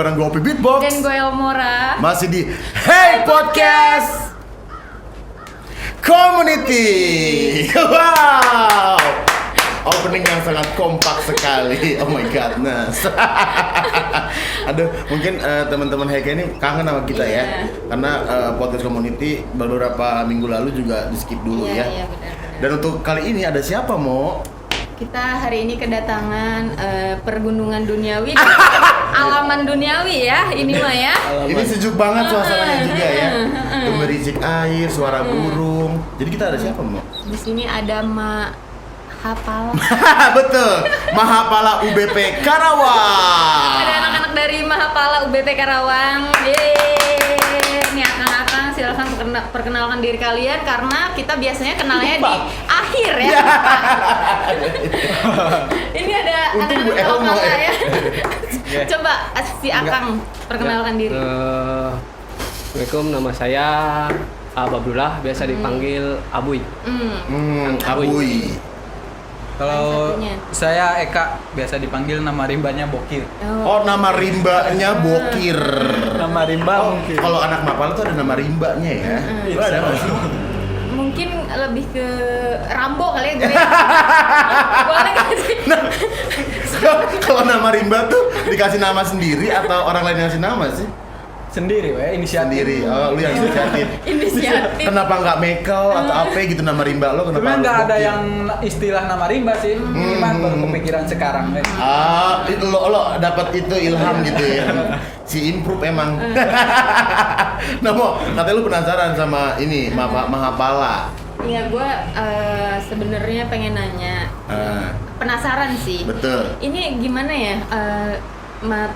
bareng gue Opi Beatbox dan gue Elmora. masih di Hey Podcast Community. Wow, opening yang sangat kompak sekali. Oh my godness. Aduh, mungkin teman-teman Heke ini kangen sama kita ya, karena podcast community beberapa minggu lalu juga di skip dulu ya. Iya, benar-benar. Dan untuk kali ini ada siapa, Mo? Kita hari ini kedatangan pergunungan duniawi, alaman duniawi ya, ini mah ya. Ini sejuk banget suasananya juga ya. Tuh berisik air, suara burung. Jadi kita ada siapa, Mo? Di sini ada Mahapala. Betul, Mahapala UBP Karawang. Ada anak-anak dari Mahapala UBP Karawang. Yeay. Nih akang-akang silakan perkenalkan diri kalian karena kita biasanya kenalnya di akhir ya. Ini ada Untung Bu anak-anak Elmo lokal ya. ya. Coba si Akang perkenalkan diri. Assalamualaikum, nama saya Abdullah, biasa dipanggil Abuy. Abuy. Kalau Satunya. saya Eka, biasa dipanggil nama rimbanya Bokir. Oh, nama rimbanya Bokir. Nama rimba mungkin. Kalau anak Mapala tuh ada nama rimbanya ya. Lo ada nggak sih? Mungkin lebih ke Rambo kali ya gue. Boleh gak sih? Kalau nama rimba tuh dikasih nama sendiri atau orang lain yang ngasih nama sih? Sendiri, inisiatif. Sendiri. Oh, lu yang inisiatif. Inisiatif. Kenapa nggak Mekel atau apa gitu nama rimba lo? Kenapa Sebenarnya harus nggak ada Bokir? yang istilah nama rimba sih. Cuman baru kepikiran sekarang. Lo dapat itu ilham gitu ya. Si improve emang. Nah, Mo, katanya lu penasaran sama ini Mahapala. Iya, gue sebenarnya pengen nanya. Penasaran sih. Betul. Ini gimana ya?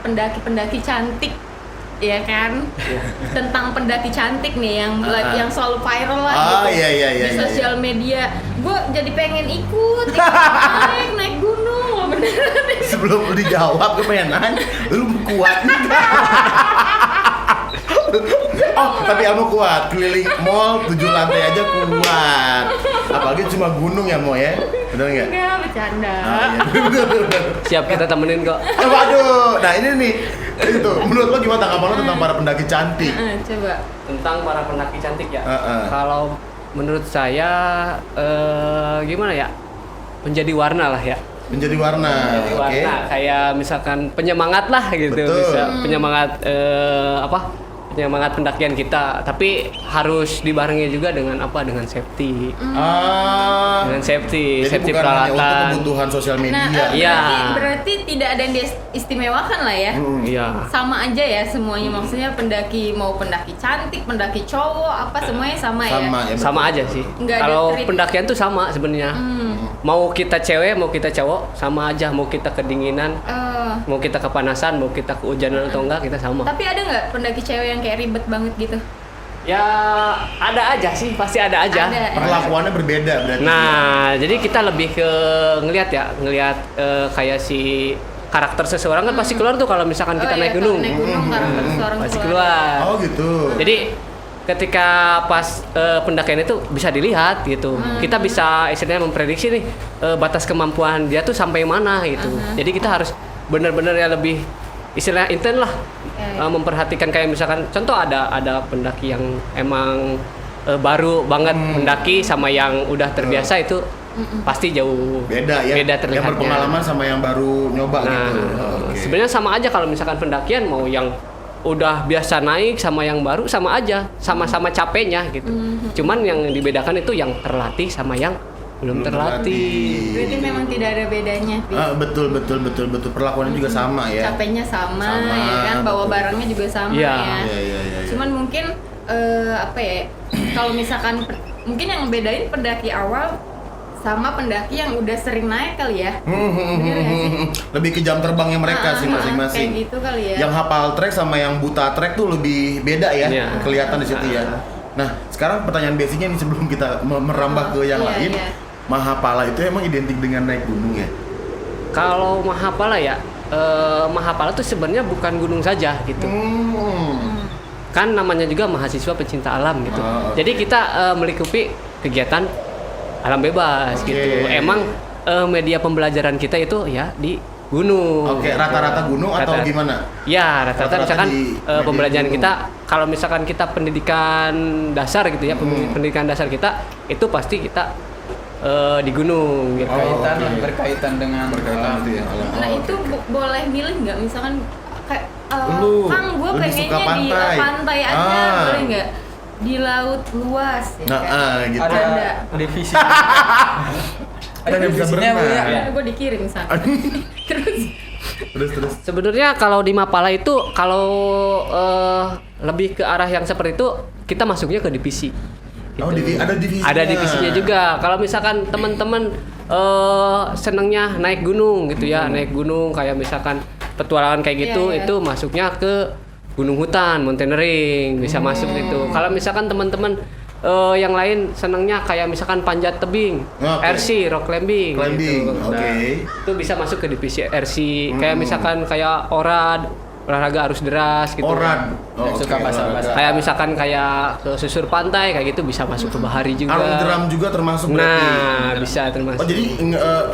Pendaki-pendaki cantik, ya kan? Tentang pendaki cantik nih yang selalu viral lah gitu di sosial media. Gue jadi pengen ikut naik gunung loh beneran. Sebelum lu dijawab, gue pengen nanya, lu kuat nggak? Oh, tapi Elmo kuat, keliling mall 7 lantai aja kuat. Apalagi cuma gunung ya, Mo ya? Bener nggak? Enggak, bercanda. Bener. Siap, kita temenin kok. Waduh, nah ini nih, itu. Menurut lo gimana tanggapan lo tentang para pendaki cantik? Coba. Tentang para pendaki cantik ya. Heeh. Kalau menurut saya gimana ya? Menjadi warna lah ya. Menjadi warna, Menjadi oke. warna kayak misalkan penyemangat lah gitu. Betul. Bisa penyemangat penyemangat pendakian kita, tapi harus dibarengi juga dengan dengan safety. Dengan safety Jadi bukan hanya untuk peralatan. kebutuhan sosial media. Nah, Iya. berarti tidak ada yang diistimewakan lah ya. Iya. Sama aja ya semuanya, maksudnya pendaki mau pendaki cantik, pendaki cowok apa semuanya sama ya. Sama ya. Sama aja sih. Nggak ada Kalau treat. pendakian tuh sama sebenarnya. Mau kita cewek, mau kita cowok, sama aja. Mau kita kedinginan, mau kita kepanasan, mau kita kehujanan atau enggak, kita sama. Tapi ada nggak pendaki cewek yang kayak ribet banget gitu? Ya ada aja sih, pasti ada aja. Ada. Perlakuannya berbeda berarti. Nah, jadi kita lebih ke ngelihat kayak si karakter seseorang kan pasti keluar tuh kalau misalkan kita naik gunung. Naik gunung karakter seorang Pasti keluar. Oh gitu. Jadi ketika pas pendakian itu bisa dilihat gitu, kita bisa istilahnya memprediksi nih batas kemampuan dia tuh sampai mana gitu. Jadi kita harus benar-benar ya lebih istilahnya intent lah, memperhatikan kayak misalkan contoh ada pendaki yang emang baru banget mendaki sama yang udah terbiasa itu pasti jauh Beda ya. beda yang terlihatnya. berpengalaman sama yang baru nyoba Nah, gitu. Oke. sebenarnya sama aja kalau misalkan pendakian mau yang udah biasa naik sama yang baru sama aja, sama-sama capeknya gitu. Cuman yang dibedakan itu yang terlatih sama yang belum terlatih. Berarti memang tidak ada bedanya. Bi. Betul perlakuannya juga sama ya. Capeknya sama, Sama, ya kan, bawa betul. barangnya juga sama Iya. ya. Iya. Cuman mungkin apa ya? Kalau misalkan mungkin yang bedain pendaki awal sama pendaki yang udah sering naik kali ya. Bener nggak sih? Lebih ke jam terbangnya mereka sih masing-masing. Kayak gitu kali ya. Yang hafal trek sama yang buta trek tuh lebih beda ya, Iya. kelihatan di situ ya. Nah, sekarang pertanyaan basicnya nih sebelum kita merambah ke yang Iya, lain, iya. Mahapala itu emang identik dengan naik gunung ya? Kalau Mahapala ya, Mahapala tuh sebenarnya bukan gunung saja gitu. Kan namanya juga mahasiswa pecinta alam gitu. Oh, oke. Jadi kita melikupi kegiatan alam bebas Oke. gitu. Emang media pembelajaran kita itu ya di gunung. Oke, rata-rata gunung atau Rata-rata. gimana? Ya, rata-rata Rata-rata misalkan di pembelajaran gunung. kita, kalau misalkan kita pendidikan dasar gitu ya, pendidikan dasar kita itu pasti kita di gunung gitu. Berkaitan, oke. berkaitan dengan Berkaitan itu ya. Nah Oh, itu oke. boleh milih nggak misalkan kayak Kang gue lebih pengennya suka di pantai. pantai aja Ah. boleh nggak? Di laut luas ya Nah, kan? gitu. ada Ada. divisi. Ada yang bisa divisinya, Bu, berenang. ya. Gue dikirim sana. Terus Terus. Sebenarnya kalau di Mapala itu kalau lebih ke arah yang seperti itu kita masuknya ke divisi. Oh, ada divisinya. Ada divisinya juga. Kalau misalkan teman-teman senangnya naik gunung gitu ya, naik gunung kayak misalkan petualangan kayak gitu, Iya, iya. itu masuknya ke gunung hutan, mountaineering bisa masuk gitu. Kalau misalkan teman-teman yang lain senangnya kayak misalkan panjat tebing, Oke. RC, rock climbing, Climbing, gitu. oke. Itu bisa masuk ke divisi RC. Kayak misalkan kayak orad, olahraga arus deras gitu. Orad. Yang suka basah-basah. Kayak misalkan kayak ke susur pantai kayak gitu bisa masuk ke bahari juga. Arung jeram juga termasuk berarti. Nah, bisa termasuk. Oh jadi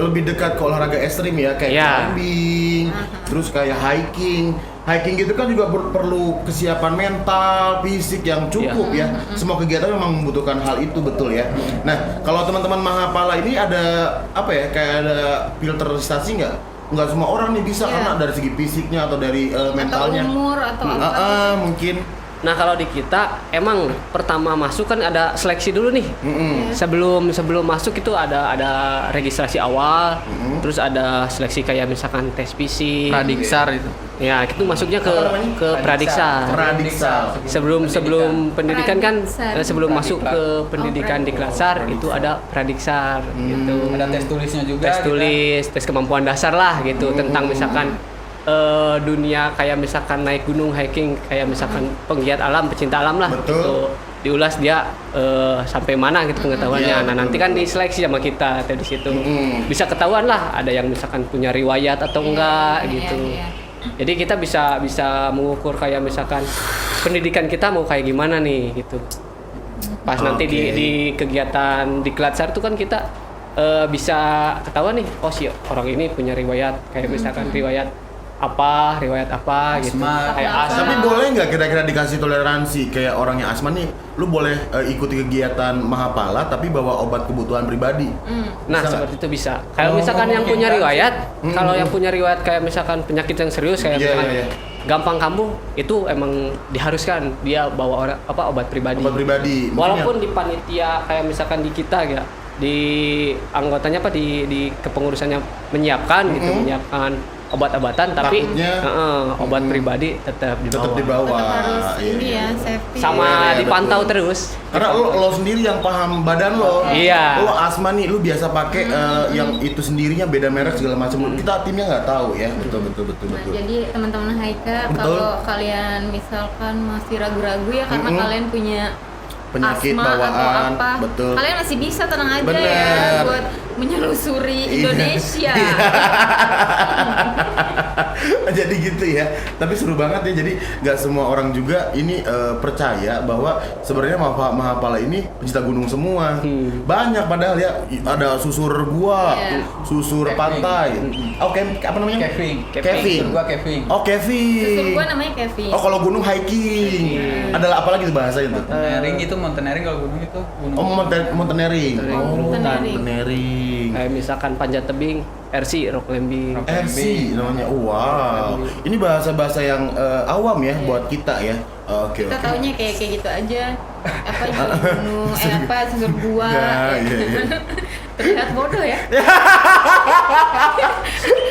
lebih dekat ke olahraga ekstrim ya kayak Ya. climbing, terus kayak hiking. Hiking gitu kan juga perlu kesiapan mental, fisik yang cukup ya. Semua kegiatan memang membutuhkan hal itu betul ya. Nah, kalau teman-teman Mahapala ini ada apa ya? Kayak ada filterisasi nggak? Nggak semua orang nih bisa Iya. karena dari segi fisiknya atau dari mentalnya. atau umur atau apa? Mungkin. Nah, kalau di kita emang pertama masuk kan ada seleksi dulu nih. Sebelum masuk itu ada registrasi awal, terus ada seleksi kayak misalkan tes fisik. Pradiksar itu. Ya, itu masuknya ke Apa namanya? Pradiksar. Pradiksar. Sebelum pendidikan kan Pradiksar. sebelum masuk ke pendidikan di Klatsar itu ada Pradiksar gitu. Ada tes tulisnya juga. Tes tulis, tes kemampuan dasar lah gitu tentang misalkan dunia kayak misalkan naik gunung, hiking, kayak misalkan penggiat alam, pecinta alam lah Betul. gitu. Diulas dia sampai mana gitu pengetahuannya. Iya, Nah, betul, nanti kan betul. diseleksi sama kita atau di situ. Bisa Mm. ketahuan lah ada yang misalkan punya riwayat atau enggak Iya, gitu. iya. Jadi kita bisa mengukur kayak misalkan pendidikan kita mau kayak gimana nih gitu. Pas nanti Oke. di kegiatan di Klatsar itu kan kita bisa ketahuan nih, oh si orang ini punya riwayat kayak misalkan riwayat apa gitu. Asma. Kayak asma. Tapi boleh nggak kira-kira dikasih toleransi kayak orang yang asma nih, lu boleh ikuti kegiatan Mahapala tapi bawa obat kebutuhan pribadi. Nah, Bisa seperti itu bisa. Kalau misalkan yang punya riwayat, kalau yang punya riwayat kayak misalkan penyakit yang serius kayak Iya, misalkan iya, iya. gampang kambuh, itu emang diharuskan dia bawa obat pribadi. Obat pribadi. Mungkin Walaupun di panitia kayak misalkan di kita ya, di anggotanya di kepengurusannya menyiapkan gitu, menyiapkan obat-obatan tapi Takutnya, obat pribadi tetap tetap dibawa. dibawa. Tetap harus Iya, ini iya. ya safety. Sama Iya, dipantau betul. terus. Karena lo sendiri yang paham badan lo. Iya. Lo asma nih, lo biasa pakai yang itu sendirinya beda merek segala macam. Kita timnya nggak tahu ya. Betul. Nah, jadi teman-teman hiker Betul. kalau kalian misalkan masih ragu-ragu ya karena kalian punya Penyakit asma bawaan, atau apa, betul. kalian masih bisa tenang aja Bener. ya buat menyelusuri Iya. Indonesia. Jadi gitu ya. Tapi seru banget ya. Jadi nggak semua orang juga ini percaya bahwa sebenarnya Mahapala ini pencinta gunung semua. Banyak padahal ya. Ada susur gua, Iya. susur Camping. pantai. Oke, apa namanya? Kevin. Kevin. Gua Kevin. Oh, Kevin. Susul gua namanya Kevin. Oh, kalau gunung hiking. Adalah apa lagi tuh bahasanya tuh? Mountaineering itu mountaineering, kalau gunung itu gunung. Oh, mountaineering. Mountaineering. Mountaineering. Kayak misalkan panjat tebing, RC, rock climbing. RC namanya. Wow. Ini bahasa-bahasa yang awam ya buat kita ya. Oke, Kita oke. taunya kayak gitu aja. Apa yang gunung, apa susur gua. Nah, iya, iya. Terlihat bodoh ya.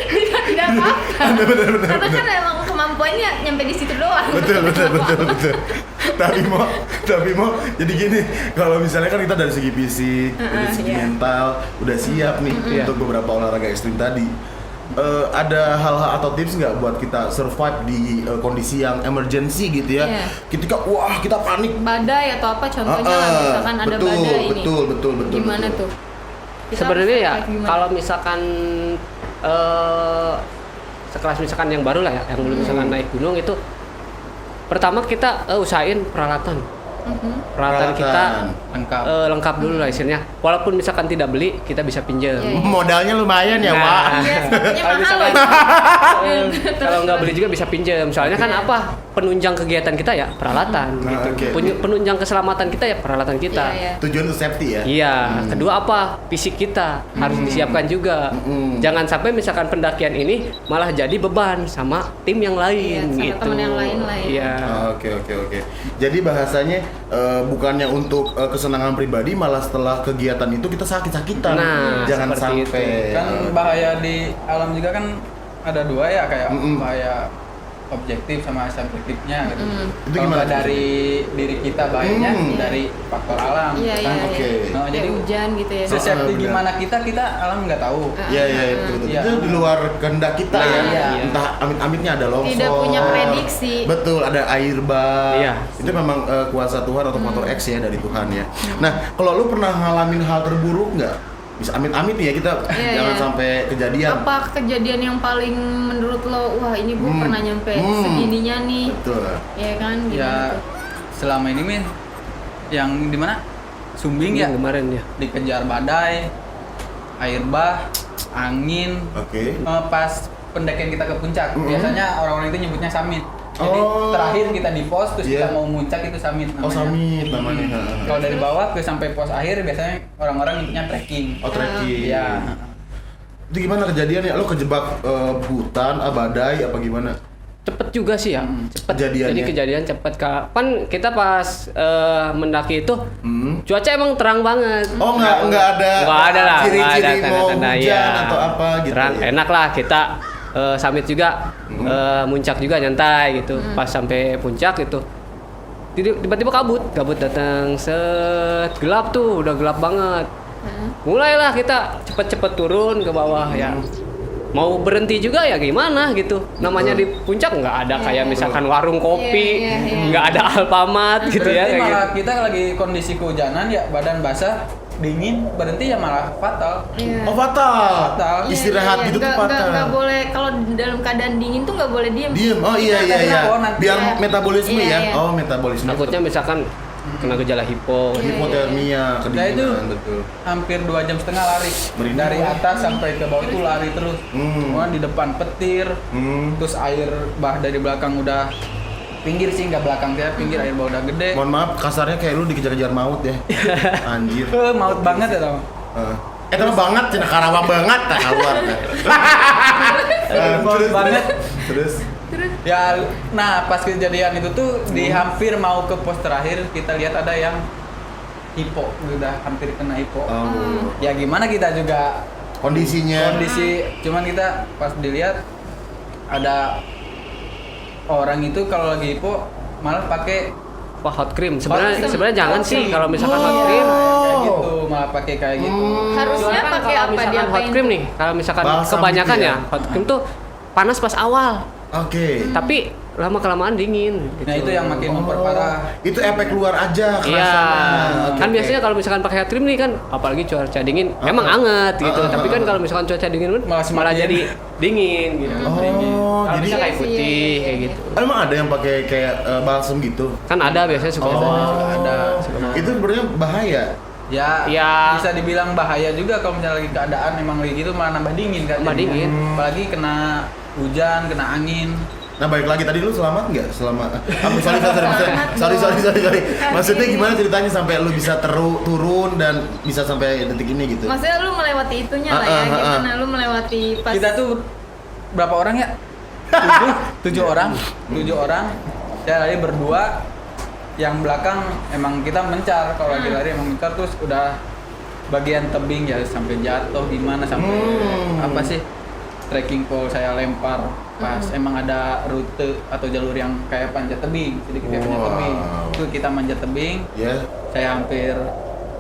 Tidak apa-apa. Karena kan emang kemampuannya nyampe di situ doang. Betul. Tapi mau jadi gini, kalau misalnya kan kita dari segi fisik, dari segi iya. mental udah siap nih untuk beberapa olahraga ekstrim tadi. Ada hal-hal atau tips nggak buat kita survive di kondisi yang emergency gitu ya? Iya. Ketika wah kita panik. Badai atau apa contohnya lah misalkan ada betul, badai ini. betul. Gimana betul. tuh? Kita Sebenarnya harus ya survive gimana? kalau misalkan sekelas misalkan yang baru lah ya, yang belum misalkan naik gunung itu pertama kita usahain peralatan. Peralatan kita Lengkap. lengkap dulu lah istilahnya. Walaupun misalkan tidak beli, kita bisa pinjam. Iya. Modalnya lumayan ya, Nah. Pak. Iya, sepertinya Kalau mahal misalkan- loh. Kalau nggak beli juga bisa pinjam. Soalnya kan apa? Penunjang kegiatan kita ya peralatan. Nah, gitu. oke. Penunjang keselamatan kita ya peralatan kita. Iya, iya. Tujuan untuk safety ya. Iya, kedua apa? Fisik kita harus disiapkan juga. Jangan sampai misalkan pendakian ini malah jadi beban sama tim yang lain Iya, sama gitu. teman yang lain lah ya. Iya. Oke. Jadi bahasanya bukannya untuk kesenangan pribadi, malah setelah kegiatan itu kita sakit-sakitan. Nah, Jangan seperti sampai. Kan bahaya di alam juga kan ada dua ya, kayak bahaya objektif sama subjektifnya gitu. Itu Kalau gimana nggak tuh? dari diri kita bahayanya, dari faktor alam. Iya, Kan, iya. oke. Iya. Nah, Kayak jadi hujan gitu ya. sesafety benar. gimana kita alam nggak tahu. Iya, betul. Iya. Itu di luar kehendak kita ya. Iya. Entah amit-amitnya ada longsor. Tidak punya prediksi. Betul, ada air bah. Iya. Itu memang kuasa Tuhan atau faktor X ya dari Tuhan ya. Nah, kalau lu pernah ngalamin hal terburuk nggak? Bisa amit-amit ya kita Iya, jangan iya. sampai kejadian. Apa kejadian yang paling menurut lo, wah ini gue pernah nyampe segininya nih, Betul. ya kan? Gimana Ya tuh? selama ini Min, yang di mana? Sumbing ya, Yang kemarin ya. dikejar badai, air bah, angin. Oke. Pas pendakian kita ke puncak, biasanya orang-orang itu nyebutnya summit. Jadi Oh. terakhir kita di pos, terus Iya. kita mau muncak itu summit namanya. Oh, summit namanya. Kalau dari bawah ke sampai pos akhir biasanya orang-orang nyebutnya trekking. Oh, trekking. Iya. Itu gimana kejadiannya? Lo kejebak hutan, badai apa gimana? Cepet juga sih ya. Cepet. Kejadiannya. Jadi kejadian cepet. Kan kita pas mendaki itu Hmm. cuaca emang terang banget. Oh, nggak ada. Nggak ada lah, nggak ada Ciri-ciri mau tanda-tanda, hujan ya. atau apa gitu. Terang, ya? enak lah kita summit juga, muncak juga nyantai gitu. Pas sampai puncak gitu, tiba-tiba kabut datang, gelap tuh, udah gelap banget. Mulailah kita cepet-cepet turun ke bawah ya. Mau berhenti juga ya gimana gitu. Namanya di puncak nggak ada kayak misalkan warung kopi, Iya, iya, iya. nggak ada Alfamart gitu ya. Berarti Kayak malah gitu. kita lagi kondisi kehujanan ya, badan basah, dingin, berhenti ya malah fatal. Iya. Oh, fatal. Fatal. Istirahat gitu tuh fatal. Nggak boleh, kalau dalam keadaan dingin tuh nggak boleh diem. Diem. Oh iya. Nanti Biar Iya. metabolisme Iya, ya. iya. Oh, metabolisme. Takutnya misalkan kena gejala hipo. Hipotermia, Nah itu kedinginan, betul. hampir 2,5 jam lari. Merinding. Dari atas sampai ke bawah itu lari terus. Kemudian di depan petir, terus air bah dari belakang udah pinggir sih, nggak belakang ya, pinggir air bah udah gede. Mohon maaf, kasarnya kayak lu dikejar-kejar maut ya. Anjir. Maut banget ya tau. Itu mah banget, Cina Karawang banget, tak keluar. Maut banget. Terus. Ya, nah pas kejadian itu tuh di hampir mau ke pos terakhir kita lihat ada yang hipo, udah hampir kena hipo. Oh. Ya gimana kita juga Kondisinya. kondisi, cuman kita pas dilihat ada orang itu kalau lagi hipo malah pakai Wah, hot cream. Sebenarnya Hot cream. sebenarnya jangan Hot sih cream. kalau misalkan hot cream. kayak gitu, malah pakai kayak gitu. Harusnya Soalnya kan pakai kalau apa dia? misalkan hot cream nih, kalau misalkan Balsam kebanyakan gitu ya? ya, hot cream tuh panas pas awal, Oke. tapi lama kelamaan dingin. Gitu. Nah itu yang makin memperparah. Itu efek luar aja Iya, kerasanya. kan Oke, biasanya oke. kalau misalkan pakai hot cream nih kan, apalagi cuaca dingin, emang anget gitu. Tapi kan kalau misalkan cuaca dingin pun Malah malah semakin- jadi dingin gitu. Oh, Kalau jadi bisa kayak Iya sih, putih iya, kayak iya. gitu. emang ada yang pakai kayak balsam gitu? Kan ada biasanya suka ada. Itu sebenarnya bahaya. Ya, Ya. bisa dibilang bahaya juga kalau misalnya lagi keadaan emang lagi gitu malah nambah dingin kan. Nambah jadinya. dingin. Apalagi kena hujan, kena angin. Nah, balik lagi tadi lu selamat nggak? Sorry. Maksudnya gimana ceritanya sampai lu bisa turun dan bisa sampai detik ini gitu? Maksudnya lu melewati itunya lah ya, gimana lu melewati pas Kita tuh berapa orang ya? 7 orang. 7 orang. Saya lari berdua. Yang belakang emang kita mencar, kalau lagi lari emang mencar, terus udah bagian tebing ya sampai jatuh gimana sampai apa sih? Trekking pole saya lempar pas emang ada rute atau jalur yang kayak panjat tebing, jadi kita panjat Wow. tebing. Itu kita manjat tebing, Ya. saya hampir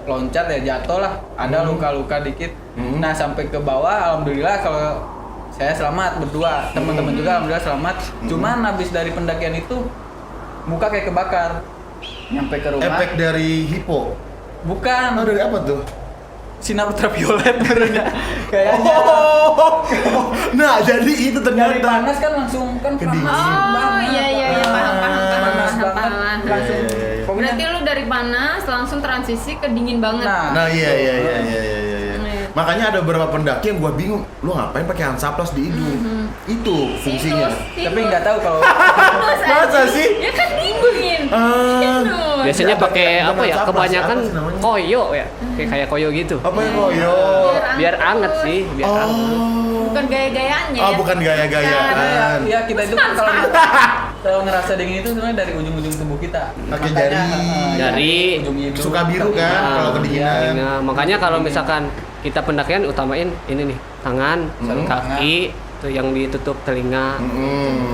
loncat ya jatuh lah, ada luka-luka dikit. Nah sampai ke bawah alhamdulillah kalau saya selamat berdua, teman-teman juga alhamdulillah selamat. Cuman habis dari pendakian itu muka kayak kebakar. Nyampe ke rumah. Efek dari hipo. Bukan. Oh, dari apa tuh? Sinar ultraviolet benernya. Kayaknya. Nah, jadi itu Dari ternyata. panas kan langsung kan Kedingin. panas Oh banget. iya, Panas paham banget. paham. Langsung. Iya. Pokoknya Berarti lu dari panas langsung transisi ke dingin banget. Nah iya. Makanya ada beberapa pendaki yang gua bingung, lu ngapain pakai Hansaplast di hidung? Itu fungsinya. Tapi nggak tahu kalau Masa sih? Ya kan dingin. Biasanya pakai Ada apa ya? Hansaplast, Kebanyakan apa sih namanya? koyo ya. Kayak koyo gitu. Apa yang koyo? Biar anget sih, biar anget. Bukan gaya-gayaannya Oh, ya. bukan gaya-gayaan. ya kita itu kalau ngerasa dingin itu sebenarnya dari ujung-ujung tubuh kita. Pakai Makanya, jari. Jari. ujung hidung, Suka biru kan Nah, kalau kedinginan. nah, makanya kalau misalkan kita pendakian utamain ini nih, tangan, kaki, tuh yang ditutup telinga.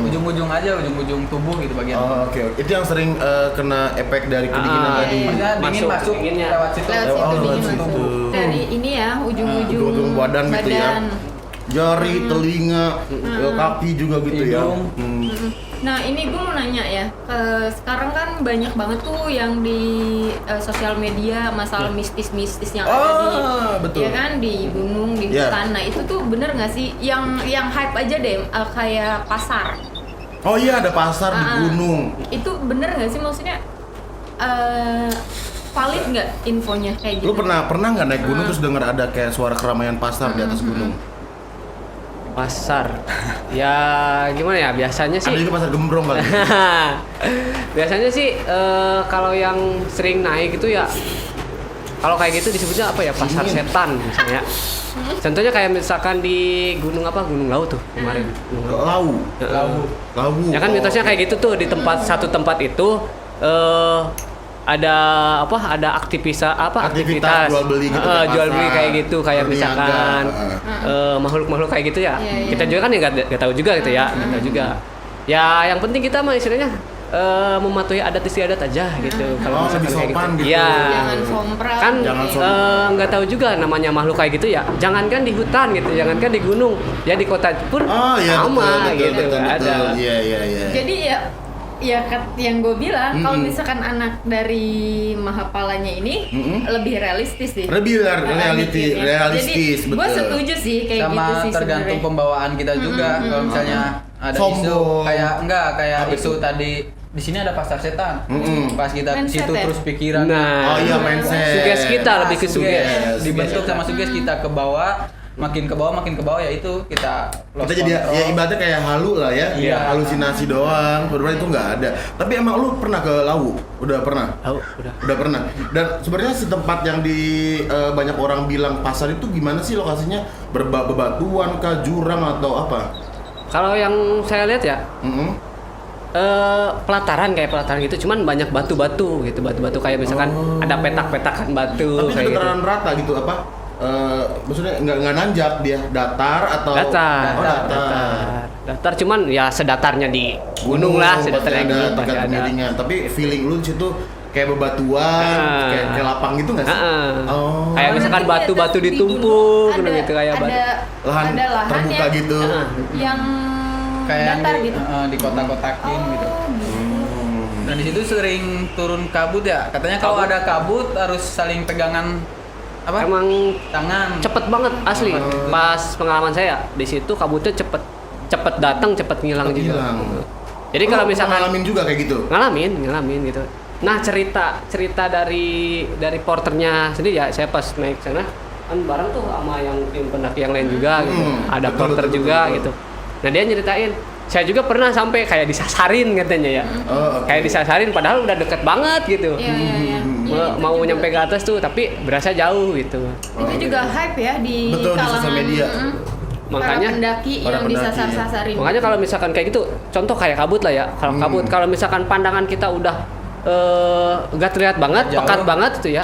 ujung-ujung aja, ujung-ujung tubuh gitu bagian. Oh, oke. Itu yang sering kena efek dari kedinginan Ah, tadi. iya. Maksudnya dingin Masuk, masuk dinginnya. lewat situ. Lewat situ Oh, dingin lewat masuk. situ. Dari ini ya, ujung-ujung Ujung-ujung badan gitu ya. Jari, telinga, kaki juga gitu ya. Hidung. Nah ini gue mau nanya ya, sekarang kan banyak banget tuh yang di sosial media masalah mistis-mistis yang ada di, betul. ya kan di gunung, di Ya. hutan. Nah itu tuh bener nggak sih? Yang hype aja deh, kayak pasar. Oh iya, ada pasar di gunung. Itu bener nggak sih maksudnya? Valid nggak infonya kayak gitu? Lu pernah nggak naik gunung terus denger ada kayak suara keramaian pasar di atas gunung? Pasar. Ya gimana ya? Biasanya Ada sih juga pasar gembrong kali. biasanya sih kalau yang sering naik itu ya kalau kayak gitu disebutnya apa ya, pasar setan misalnya. Contohnya kayak misalkan di gunung apa, Gunung Lawu tuh kemarin. Lawu. Lawu. Ya kan mitosnya kayak gitu tuh, di satu tempat itu ada apa, ada aktivitas jual beli gitu, kayak jual beli pasar, kayak gitu, kayak berniaga, misalkan makhluk-makhluk kayak gitu ya. Iya, Kita juga kan ya nggak tahu juga gitu ya, nggak tahu juga. Ya yang penting kita mah istilahnya mematuhi adat istiadat aja gitu. Kalau misalkan lebih kayak sopan gitu. Iya. Jangan sompral. Kan Jangan sombong. nggak tahu juga namanya makhluk kayak gitu ya. Jangankan di hutan gitu, jangankan di gunung, ya di kota pun Oh iya, sama betul, gitu. betul. Ada. Iya. Jadi yang gue bilang kalau misalkan anak dari Mahapalanya ini lebih realistis sih. Lebih Mikirnya. realistis, Jadi gue betul. setuju sih kayak Sama gitu sih tergantung sebenarnya. pembawaan kita juga. Kalau misalnya ada isu Sombong. kayak Apa isu itu? tadi di sini ada pasar setan. Pas kita ke Mindset situ ya? terus pikiran Nah, Oh iya, mindset. suges kita lebih ke suges. dibentuk sama suges kita ke bawah, makin ke bawah ya itu kita lost Kita jadi control. ya ibaratnya kayak halu lah ya, Iya. halusinasi doang. Sebenarnya itu nggak ada. Tapi emang lu pernah ke Lawu? Udah pernah? tahu udah. Udah pernah. Dan sebenarnya setempat yang di banyak orang bilang pasar itu gimana sih lokasinya? Bebatuan kah, jurang atau apa? Kalau yang saya lihat ya Mm-mm. pelataran kayak pelataran gitu, cuman banyak batu-batu gitu, batu-batu kayak misalkan ada petak-petakan batu Tapi kayak gitu. dataran rata gitu apa? Maksudnya nggak nanjak dia, datar atau? Datar, Oh, datar. datar, cuman ya sedatarnya di gunung lah, sedatarnya pasti ada gunung pasti tingkat ada. miringnya. Tapi feeling lu di situ kayak bebatuan, kayak lapang gitu nggak sih? Oh. Kayak misalkan Berarti batu-batu di ditumpuk gunung gitu kayak batu. Lahan ada lahan terbuka yang, gitu. yang kayak yang datar di, gitu. di kotak-kotakin gitu. Hmm. Dan di situ sering turun kabut ya. Katanya kalau ada kabut harus saling pegangan apa? Emang Tangan. cepet banget asli. Pas pengalaman saya di situ kabutnya cepet datang, cepet ngilang juga. Hilang. Jadi kalau misalkan ngalamin juga kayak gitu. ngalamin gitu. Nah cerita dari porternya sendiri ya, saya pas naik sana kan bareng tuh sama yang tim pendaki yang lain juga gitu. Ada betul, porter betul, juga betul. gitu. Nah dia nyeritain, saya juga pernah sampai kayak disasarin katanya ya. Oh, oke. Kayak disasarin padahal udah deket banget gitu. Iya. Mau nyampe ke atas tuh tapi berasa jauh gitu. Itu juga hype ya di Betul, di kalangan sosial media. Makanya- para pendaki para yang pendaki, disasar-sasarin. Makanya kalau misalkan kayak gitu, contoh kayak kabut lah ya. Kalau kabut, kalau misalkan pandangan kita udah nggak terlihat banget, Jauh. pekat banget tuh ya,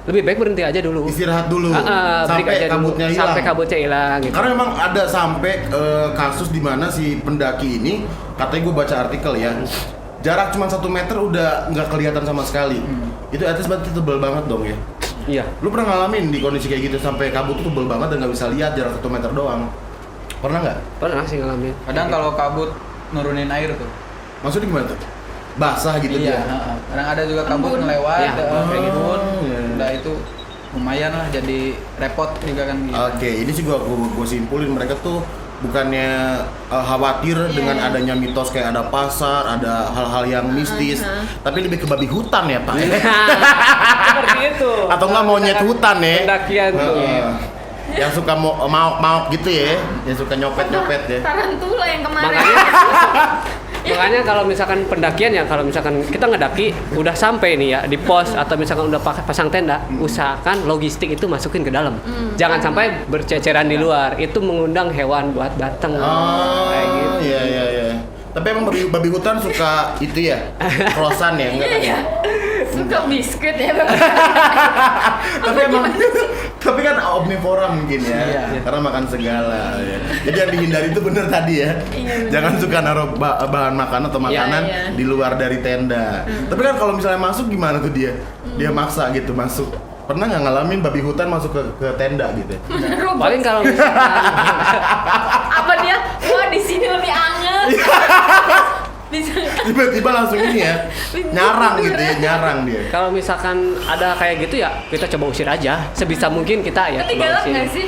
lebih baik berhenti aja dulu. Istirahat dulu Break sampai aja dulu, kabutnya hilang. sampai kabutnya hilang gitu. Karena memang ada sampai kasus di mana si pendaki ini, katanya gue baca artikel ya, jarak cuma 1 meter udah nggak kelihatan sama sekali. Itu atas berarti tebel banget dong ya. Iya. Lu pernah ngalamin di kondisi kayak gitu sampai kabut tuh tebel banget dan nggak bisa lihat jarak 1 meter doang? Pernah nggak? Pernah sih ngalamin. Kadang kalau kabut nurunin air tuh. Maksudnya gimana tuh? Basah gitu Iya, dia? heeh. Kadang ada juga kabut ngelewat, Iya. kayak gitu. iya. Udah itu lumayan lah jadi repot juga kan gitu. Oke, ini sih gua simpulin mereka tuh bukannya khawatir dengan adanya mitos kayak ada pasar, ada hal-hal yang mistis, tapi lebih ke babi hutan ya Pak. Seperti itu. Atau nggak monyet hutan ya? Pendakian tuh. Yang suka mauk gitu ya, yang suka nyopet-nyopet ya. Tarantula yang kemarin. Makanya kalau misalkan pendakian ya, kalau misalkan kita ngedaki udah sampai nih ya di pos atau misalkan udah pasang tenda, usahakan logistik itu masukin ke dalam. Jangan sampai berceceran di luar. Itu mengundang hewan buat datang. Kayak gitu. Iya. Tapi emang babi hutan suka itu ya, krosan ya, enggak kan ya? Suka biskuit ya. tapi kan omnivora mungkin ya, Iya. karena makan segala ya. Jadi yang dihindari itu bener tadi ya. Iya, bener. Jangan suka naruh bahan makanan atau makanan Iya. di luar dari tenda. Tapi kan kalau misalnya masuk gimana tuh dia? Dia maksa gitu masuk. Pernah nggak ngalamin babi hutan masuk ke tenda gitu? Paling kalau misalkan Apa dia? Wah, di sini lebih anget. Bisa. Tiba-tiba langsung ini ya, nyarang gitu ya, nyarang dia. kalau misalkan ada kayak gitu ya kita coba usir aja sebisa mungkin kita ya. Tapi coba galak usir. nggak sih?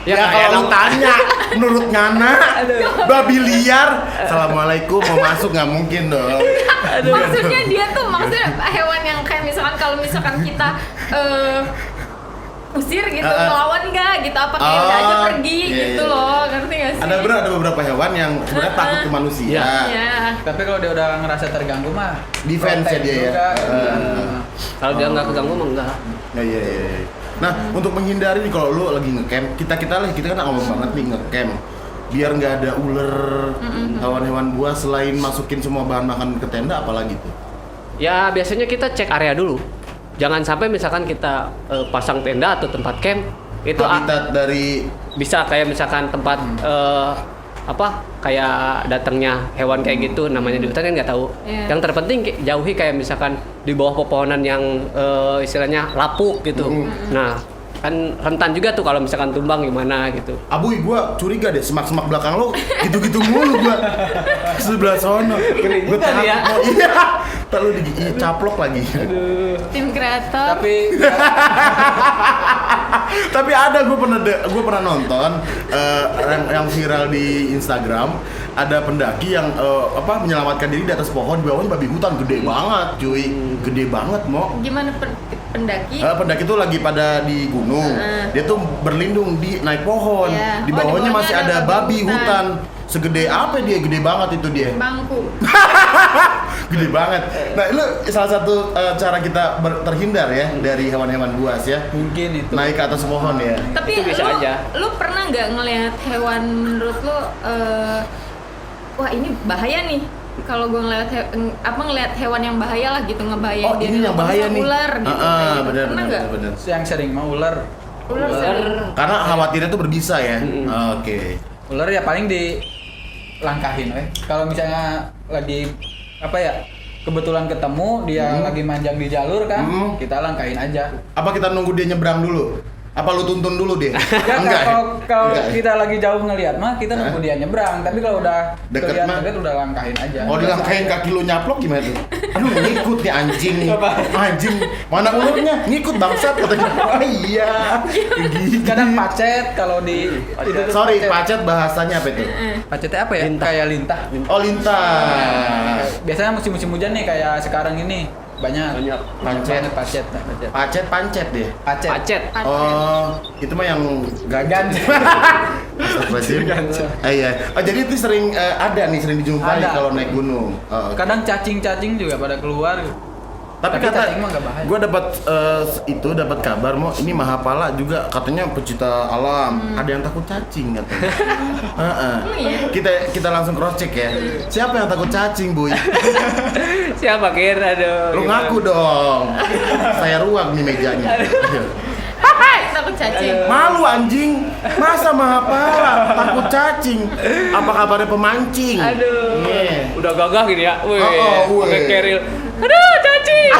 Ya, kayak kalau lu dong. tanya, menurut Ngana, babi liar, assalamualaikum mau masuk nggak mungkin dong. Maksudnya dia tuh maksudnya hewan yang kayak kalau misalkan kita usir gitu, melawan nggak gitu, apa kayak udah aja pergi iya, gitu iya. loh, ngerti nggak sih? Ada beberapa hewan yang sebenarnya takut ke manusia. Iya. Tapi kalau dia udah ngerasa terganggu mah Defense ya protect dia ya. juga. Kalau dia nggak keganggu mah enggak. Iya. Nah, untuk menghindari nih kalau lu lagi ngecamp, kita kan ngomong banget nih ngecamp. Biar nggak ada ular, hewan-hewan buas, selain masukin semua bahan makan ke tenda, apalagi tuh? Ya biasanya kita cek area dulu. Jangan sampai misalkan kita pasang tenda atau tempat camp itu Habitat dari bisa kayak misalkan tempat kayak datangnya hewan kayak gitu, namanya di hutan kan nggak tahu. Iya. Yang terpenting jauhi kayak misalkan di bawah pepohonan yang istilahnya lapuk gitu. Nah kan rentan juga tuh kalau misalkan tumbang gimana gitu. Abuy, gua curiga deh semak-semak belakang lo gitu-gitu mulu gua. Sebelah sono. Gua takut ya. mau iya. Tak lu caplok lagi. Tim kreator. Tapi ada gue pernah nonton yang viral di Instagram, ada pendaki yang menyelamatkan diri di atas pohon, di bawahnya babi hutan gede banget, cuy. Gede banget, Mo. Gimana pendaki? Pendaki tuh lagi pada di gunung. Dia tuh berlindung di naik pohon. Iya. Di Oh, di bawahnya bawahnya masih ada ada babi babi hutan. Segede apa dia? Gede banget itu dia. Bangku. Gede banget. Nah, itu salah satu cara kita terhindar ya dari hewan-hewan buas ya. Mungkin itu. Naik ke atas pohon ya. Tapi Itu bisa aja. lu pernah nggak ngelihat hewan menurut lu wah ini bahaya nih? Kalau gue ngelihat hewan yang bahaya lah gitu, ngebahayain Oh, dia ini gitu. yang bahaya Misalnya nih. ular gitu. kayak gitu. Benar Pernah nggak? benar. Yang sering mah ular. Ular sering. Karena khawatirnya tuh berbisa ya. Oke. Ular ya paling dilangkahin weh. Kalau misalnya lagi kebetulan ketemu dia lagi manjang di jalur kan, kita langkahin aja. Apa kita nunggu dia nyebrang dulu? Apa lu tuntun dulu dia? Ya Enggak. kalau Enggak. kita lagi jauh ngelihat mah kita nunggu dia nyebrang, tapi kalau udah Deket mah? deket udah langkahin aja. Oh, dilangkahin kaki lu nyaplok gimana tuh? Aduh, ngikut nih anjing. Anjing. Mana ularnya? Ngikut bangsat katanya. Oh iya. Gitu. Kadang pacet kalau di itu tuh Sorry, pacet bahasanya apa itu? Pacetnya apa ya? Lintah. Kayak lintah. Oh, lintah. Biasanya musim-musim hujan nih kayak sekarang ini banyak Pancet. banget pacet. Pancet deh. Pacet. Oh, itu mah yang Gagan. Astagfirullahaladzim. Iya. Oh, jadi itu sering sering dijumpai Ada. kalau naik gunung. Oh, oke. Kadang cacing-cacing juga pada keluar. Tapi Tapi kata cacing mah nggak bahaya. gue dapat kabar mau ini Mahapala juga katanya pecinta alam, ada yang takut cacing katanya. iya? Kita langsung cross check ya. Siapa yang takut cacing, Boy? Siapa kira? Aduh. Lu gimana? ngaku dong. Saya ruang nih mejanya. Takut cacing. Malu anjing. Masa Mahapala takut cacing? Apa kabarnya pemancing? Aduh. Iya. Udah gagah gini ya. Wih. Oh, Pakai weh. keril. Aduh, cacing.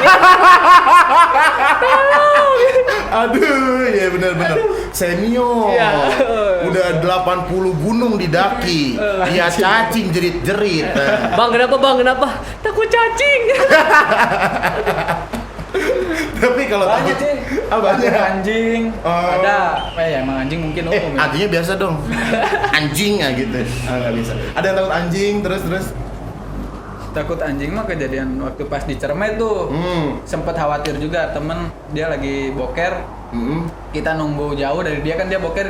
Aduh, ya benar-benar senior. Iya. Udah 80 gunung didaki. Dia cacing jerit-jerit. Bang, kenapa? Takut cacing. Tapi kalau tanya Banyak sih. banyak. Ada anjing. Oh. Ada. Ya emang anjing mungkin umum. ya. Anjingnya biasa dong. Anjing ya gitu. Nggak bisa. Ada yang takut anjing terus. Takut anjing mah kejadian waktu pas di Cermet tuh. Sempet khawatir juga temen dia lagi boker. Kita nunggu jauh dari dia kan dia boker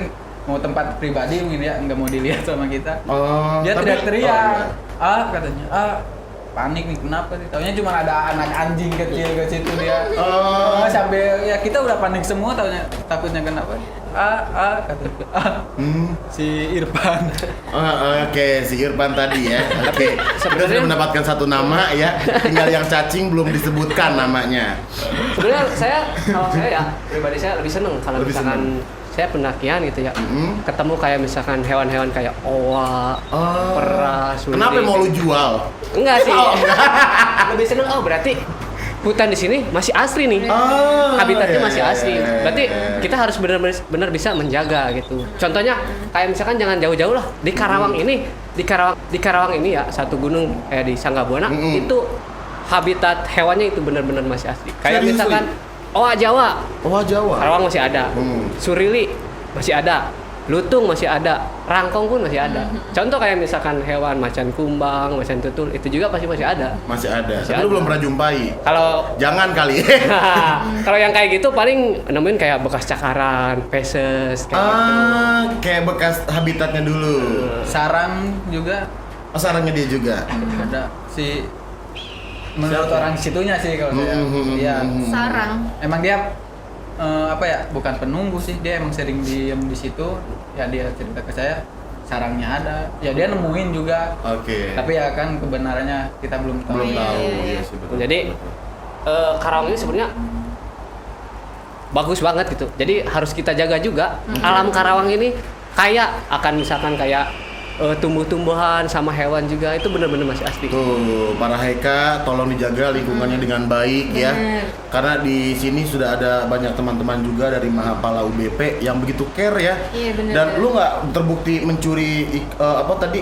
mau tempat pribadi mungkin ya nggak mau dilihat sama kita. Oh, Dia tapi- teriak-teriak. oh, iya. Katanya panik nih kenapa sih? Taunya cuma ada anak anjing kecil ke situ dia. Oh. Sampai ya kita udah panik semua taunya takutnya kenapa? Kata si Irfan. Oke, si Irfan tadi ya. Oke, kita sebenarnya- sudah mendapatkan satu nama ya. Tinggal yang cacing belum disebutkan namanya. Sebenarnya kalau saya ya pribadi saya lebih seneng kalau Lebih misalkan saya pendakian gitu ya, ketemu kayak misalkan hewan-hewan kayak owa, peras, Kenapa mau lu jual? Enggak sih. Oh, enggak. Lebih seneng berarti hutan di sini masih asli nih. Habitatnya iya, masih iya, asli. iya, iya. Berarti kita harus benar-benar bisa menjaga gitu. Contohnya kayak misalkan jangan jauh-jauh lah di Karawang ini, di Karawang ini ya satu gunung di Sanggabuana itu habitat hewannya itu benar-benar masih asli. Kayak Serius, misalkan owa Jawa, Oh, Jawa. Karawang masih ada, surili masih ada, lutung masih ada, rangkong pun masih ada. Contoh kayak misalkan hewan macan kumbang, macan tutul itu juga pasti masih ada. Masih ada. Masih Tapi lu ada. belum pernah jumpai. Kalau Jangan kali. kalau yang kayak gitu paling nemuin kayak bekas cakaran, peses kayak gitu. Kayak bekas habitatnya dulu. Sarang juga Oh, sarangnya dia juga. ada si menurut orang situnya sih kalau saya. Iya. Sarang. Emang dia bukan penunggu sih, dia emang sering diem di situ. Ya dia cerita ke saya sarangnya ada. Ya dia nemuin juga. Oke. Tapi ya kan kebenarannya kita belum tahu. belum Iya, tahu. iya, iya. Iya sih, betul. Jadi Karawang ini sebenarnya bagus banget gitu. Jadi harus kita jaga juga. Alam Karawang ini kaya akan misalkan kayak tumbuh-tumbuhan sama hewan juga itu benar-benar masih asli. Tuh, para Heka tolong dijaga lingkungannya dengan baik ya. Karena di sini sudah ada banyak teman-teman juga dari Mahapala UBP yang begitu care ya. Iya, benar. Dan lu nggak terbukti mencuri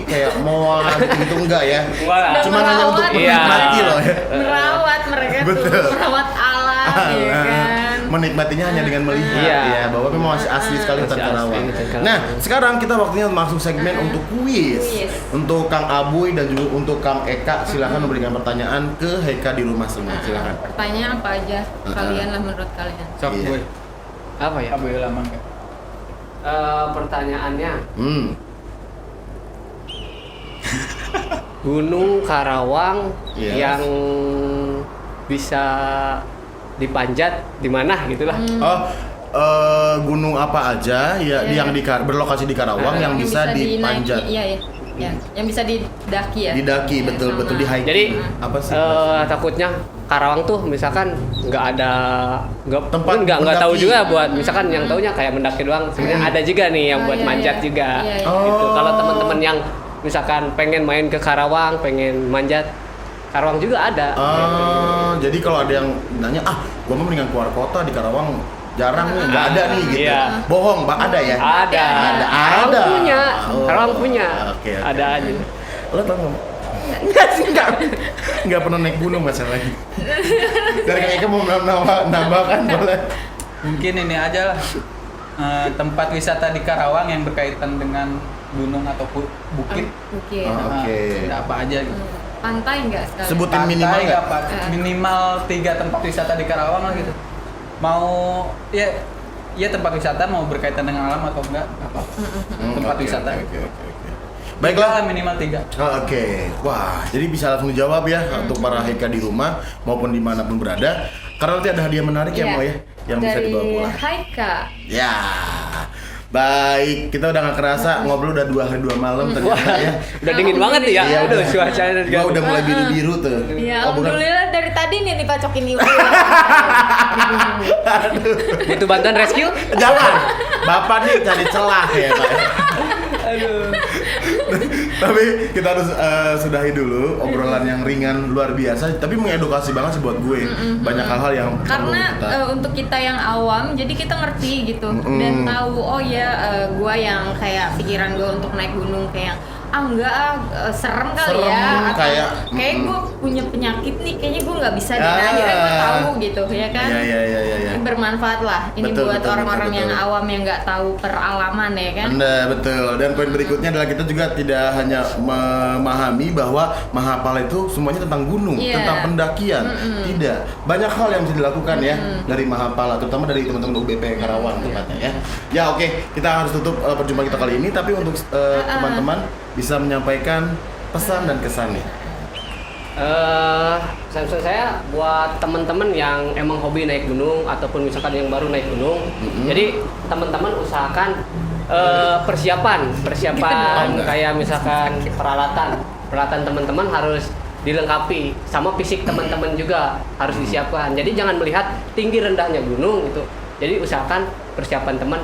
kayak moa gitu enggak ya? Wah. Cuma hanya untuk Iya. menikmati loh ya. Merawat mereka Betul. tuh, merawat alam ya kan. Menikmatinya hanya dengan melihat Iya. ya bahwa memang masih asli sekali hutan Masih asli Karawang. hutan Karawang. Nah, sekarang kita waktunya masuk segmen untuk kuis. Untuk Kang Abuy dan juga untuk Kang Eka, silakan memberikan pertanyaan ke Heka di rumah semua. Silakan. Pertanyaan apa aja kalian lah menurut kalian? Sok Iya. gue. Apa ya? Abu Lamang kan. Pertanyaannya Hmm. Gunung Karawang Yes. yang bisa dipanjat di mana gitulah. Gunung apa aja ya Iya. yang berlokasi di Karawang yang bisa dipanjat, Iya, iya. Ya, yang bisa didaki ya. didaki, Ya, betul sama. betul di hiking. Jadi apa sih? takutnya Karawang tuh misalkan nggak ada Tempat mungkin nggak tahu mendaki. juga buat misalkan yang taunya kayak mendaki doang. Sebenarnya ada juga nih yang Oh, buat iya, manjat iya. juga. Iya, iya. Gitu. Oh. Kalau teman-teman yang misalkan pengen main ke Karawang, pengen manjat Karawang juga ada. Jadi kalau ada yang nanya, gua mau mendingan keluar kota di Karawang, jarang nih, nggak ada nih gitu. Iya. Bohong, Mbak, ada ya? Ada. Ada. Karawang punya. Oh. Karawang punya. Oke, oke. Ada aja. Lo tau nggak? Enggak sih, enggak pernah naik gunung masalahnya. Dari Kang Eka mau nambahkan boleh. Mungkin ini aja lah tempat wisata di Karawang yang berkaitan dengan gunung atau bukit. Oke. Oh. Oke. Ada apa aja gitu. Pantai enggak sekali? Sebutin Pantai minimal nggak? apa? Minimal 3 tempat wisata di Karawang lah gitu. Mau ya tempat wisata mau berkaitan dengan alam atau enggak apa. Tempat Oke, wisata. oke. Baiklah. Minimal 3. Oke, wah, jadi bisa langsung dijawab ya untuk para Heka di rumah maupun dimanapun berada. Karena nanti ada hadiah menarik ya, Mo ya, yang bisa Dari dibawa pulang. Haika. Ya, baik, kita udah nggak kerasa ngobrol udah 2 hari 2 malam ternyata ya. Udah dingin banget nih ya. Iya, Aduh, udah. cuacanya Gua udah mulai biru-biru tuh. Ya, Oh, bukan. alhamdulillah dari tadi nih dipacokin ibu. Butuh bantuan rescue? Jangan, Bapak nih cari celah ya, Pak. Aduh. Tapi kita harus sudahi dulu obrolan yang ringan luar biasa, tapi mengedukasi banget sih buat gue. Banyak hal-hal yang Karena perlu kita- untuk kita yang awam, jadi kita ngerti gitu dan tahu oh ya gua yang kayak pikiran gua untuk naik gunung kayak enggak serem kali Serem, ya atau kayak, kayak punya penyakit nih, kayaknya gue nggak bisa deh. Nah, akhirnya gue tahu gitu ya kan. Iya. Ini bermanfaat lah. Ini Betul, buat betul, orang-orang betul, yang betul. awam yang nggak tahu peralaman ya kan. Betul. Dan poin berikutnya adalah kita juga tidak hanya memahami bahwa Mahapala itu semuanya tentang gunung, Iya. tentang pendakian. Tidak. Banyak hal yang bisa dilakukan ya dari Mahapala, terutama dari teman-teman UBP Karawang tempatnya ya. Ya oke, kita harus tutup perjumpaan kita kali ini, tapi untuk teman-teman bisa menyampaikan pesan dan kesannya. Pesan saya buat teman-teman yang emang hobi naik gunung ataupun misalkan yang baru naik gunung. Jadi teman-teman usahakan persiapan kayak misalkan peralatan teman-teman harus dilengkapi, sama fisik teman-teman juga harus disiapkan. Jadi jangan melihat tinggi rendahnya gunung itu. Jadi usahakan persiapan teman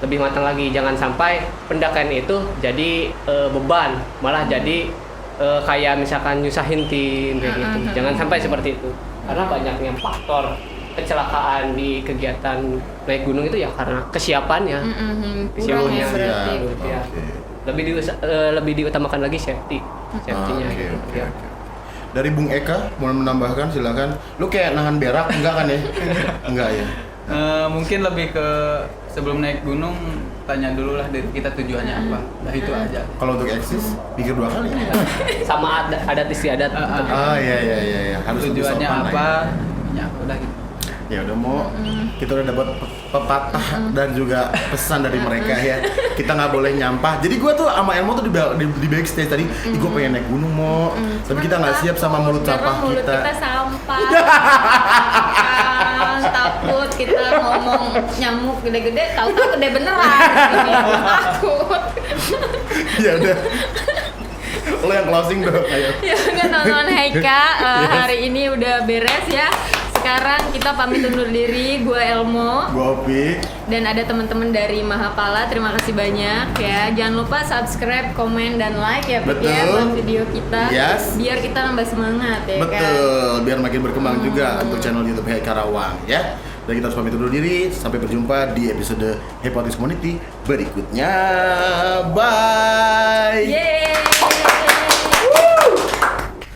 lebih matang lagi, jangan sampai pendakian itu jadi beban, malah jadi kayak misalkan nyusahin tim kayak gitu. Jangan sampai seperti itu. Karena banyaknya faktor kecelakaan di kegiatan naik gunung itu ya karena kesiapannya. Kurang ya berarti. Ya. Lebih diutamakan lagi safety-nya Oke, gitu. oke, Ya. oke. Dari Bung Eka mau menambahkan, silakan. Lu kayak nahan berak enggak kan ya? Enggak ya. Mungkin lebih ke sebelum naik gunung tanya dulu lah dari kita tujuannya apa. Nah itu aja. Kalau untuk eksis pikir 2 kali. Sama adat istiadat. Iya. Harus lebih Tujuannya sopan lah apa? ya. Ya udah gitu. Ya udah mau kita udah dapat pepatah dan juga pesan dari mereka ya. Kita nggak boleh nyampah. Jadi gue tuh sama Elmo tuh di backstage tadi, gue pengen naik gunung mau, tapi kita nggak siap sama mulut sampah mulut kita. kita sampah. Takut kita ngomong nyamuk gede-gede, tahu-tahu gede beneran. Takut. Ya udah. Lo yang closing dong, ayo. Ya udah teman-teman Heika, hari ini udah beres ya. Sekarang kita pamit undur diri, gue Elmo Gue Opi. dan ada teman-teman dari Mahapala. Terima kasih banyak ya. Jangan lupa subscribe, komen dan like ya Pik, ya Betul. buat video kita. Yes. Biar kita nambah semangat ya kan. Betul, biar makin berkembang juga untuk channel YouTube Hey Karawang ya. Dan kita harus pamit undur diri. Sampai berjumpa di episode Hypnotis Community berikutnya. Bye. Yeay.